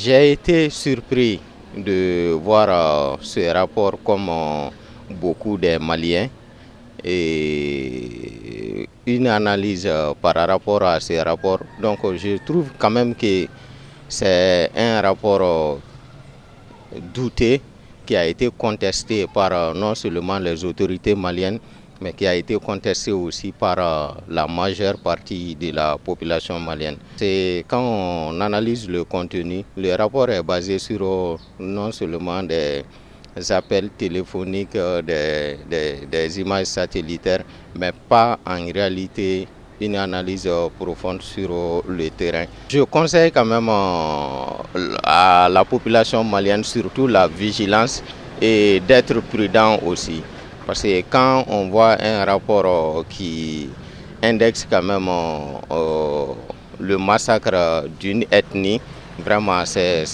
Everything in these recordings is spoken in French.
J'ai été surpris de voir ce rapport comme beaucoup des Maliens et une analyse par rapport à ce rapport. Donc je trouve quand même que c'est un rapport douté qui a été contesté par non seulement les autorités maliennes, mais qui a été contesté aussi par la majeure partie de la population malienne. C'est quand on analyse le contenu, le rapport est basé sur non seulement des appels téléphoniques, des images satellitaires, mais pas en réalité une analyse profonde sur le terrain. Je conseille quand même à la population malienne surtout la vigilance et d'être prudent aussi. Parce que quand on voit un rapport qui indexe quand même le massacre d'une ethnie, vraiment c'est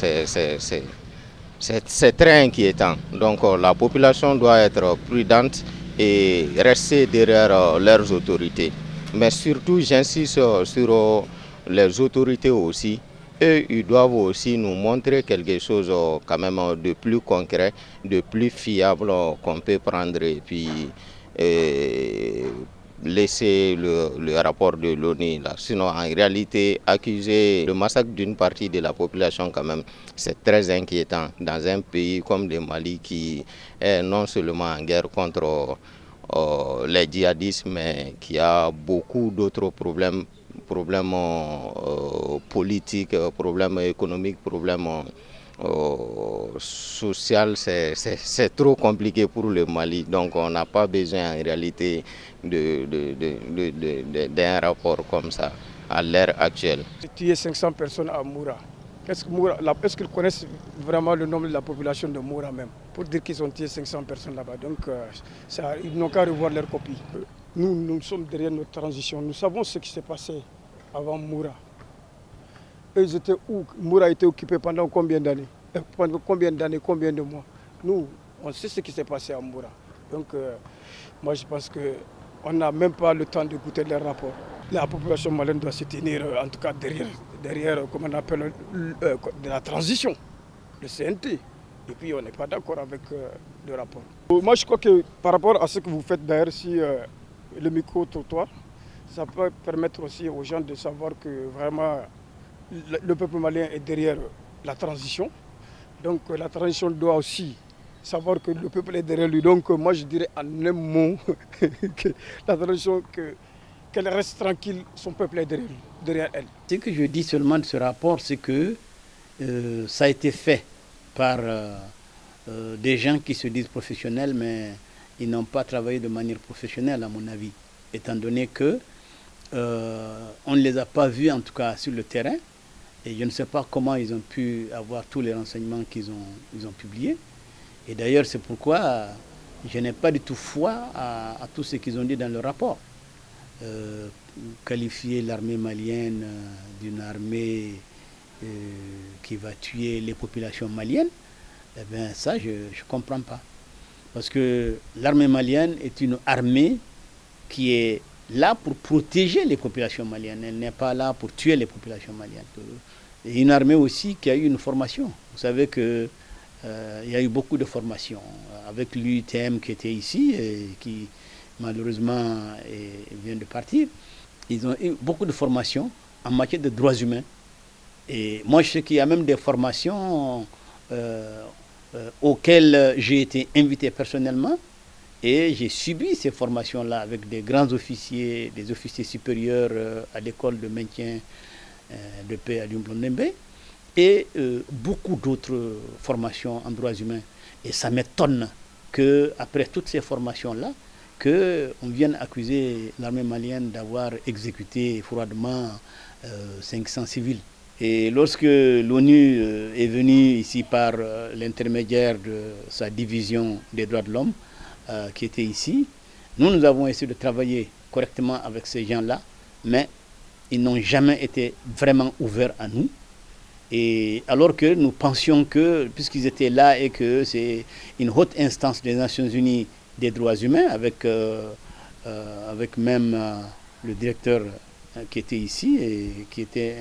très inquiétant. Donc la population doit être prudente et rester derrière leurs autorités. Mais surtout, j'insiste sur les autorités aussi. Eux, ils doivent aussi nous montrer quelque chose quand même de plus concret, de plus fiable qu'on peut prendre et puis laisser le rapport de l'ONU là. Sinon, en réalité, accuser le massacre d'une partie de la population quand même, c'est très inquiétant dans un pays comme le Mali qui est non seulement en guerre contre les djihadistes, mais qui a beaucoup d'autres problèmes politiques, problèmes économiques, problèmes social, c'est trop compliqué pour le Mali. Donc on n'a pas besoin en réalité d'un rapport comme ça à l'ère actuelle. Tuer 500 personnes à Moura. Est-ce qu'ils connaissent vraiment le nombre de la population de Moura même pour dire qu'ils ont tué 500 personnes là-bas. Donc ils n'ont qu'à revoir leur copie. Nous sommes derrière notre transition. Nous savons ce qui s'est passé avant Moura. Eux, ils étaient où? Moura a été occupé pendant combien d'années? Pendant combien d'années, combien de mois? Nous, on sait ce qui s'est passé à Moura. Donc moi je pense qu'on n'a même pas le temps d'écouter les rapports. La population malienne doit se tenir en tout cas derrière comment on appelle, de la transition, le CNT. Et puis on n'est pas d'accord avec le rapport. Moi je crois que par rapport à ce que vous faites d'ailleurs, si le micro-trottoir, ça peut permettre aussi aux gens de savoir que vraiment le peuple malien est derrière la transition. Donc la transition doit aussi savoir que le peuple est derrière lui. Donc moi je dirais en un mot que la transition, qu'elle reste tranquille, son peuple est derrière elle. Ce que je dis seulement de ce rapport, c'est que ça a été fait par des gens qui se disent professionnels, mais ils n'ont pas travaillé de manière professionnelle à mon avis, étant donné que on ne les a pas vus en tout cas sur le terrain. Et je ne sais pas comment ils ont pu avoir tous les renseignements qu'ils ont publiés. Et d'ailleurs, c'est pourquoi je n'ai pas du tout foi à tout ce qu'ils ont dit dans le rapport. Qualifier l'armée malienne d'une armée qui va tuer les populations maliennes, eh bien ça, je ne comprends pas. Parce que l'armée malienne est une armée qui est là pour protéger les populations maliennes. Elle n'est pas là pour tuer les populations maliennes. Et une armée aussi qui a eu une formation. Vous savez qu'il y a eu beaucoup de formations. Avec l'UTM qui était ici et qui malheureusement vient de partir, ils ont eu beaucoup de formations en matière de droits humains. Et moi, je sais qu'il y a même des formations auxquelles j'ai été invité personnellement. Et j'ai subi ces formations-là avec des grands officiers, des officiers supérieurs à l'école de maintien de paix à Lumblondembe et beaucoup d'autres formations en droits humains. Et ça m'étonne qu'après toutes ces formations-là, qu'on vienne accuser l'armée malienne d'avoir exécuté froidement 500 civils. Et lorsque l'ONU est venue ici par l'intermédiaire de sa division des droits de l'homme, qui était ici, nous avons essayé de travailler correctement avec ces gens-là, mais ils n'ont jamais été vraiment ouverts à nous. Et alors que nous pensions que, puisqu'ils étaient là et que c'est une haute instance des Nations Unies des droits humains, avec même le directeur qui était ici et qui était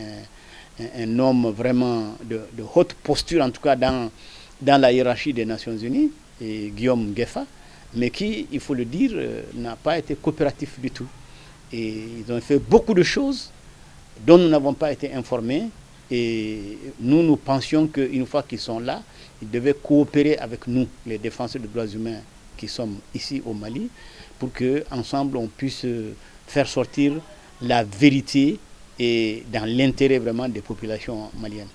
un homme vraiment de haute posture, en tout cas dans la hiérarchie des Nations Unies, et Guillaume Gueffa, mais qui, il faut le dire, n'a pas été coopératif du tout. Et ils ont fait beaucoup de choses dont nous n'avons pas été informés. Et nous pensions qu'une fois qu'ils sont là, ils devaient coopérer avec nous, les défenseurs des droits humains qui sommes ici au Mali, pour qu'ensemble on puisse faire sortir la vérité et dans l'intérêt vraiment des populations maliennes.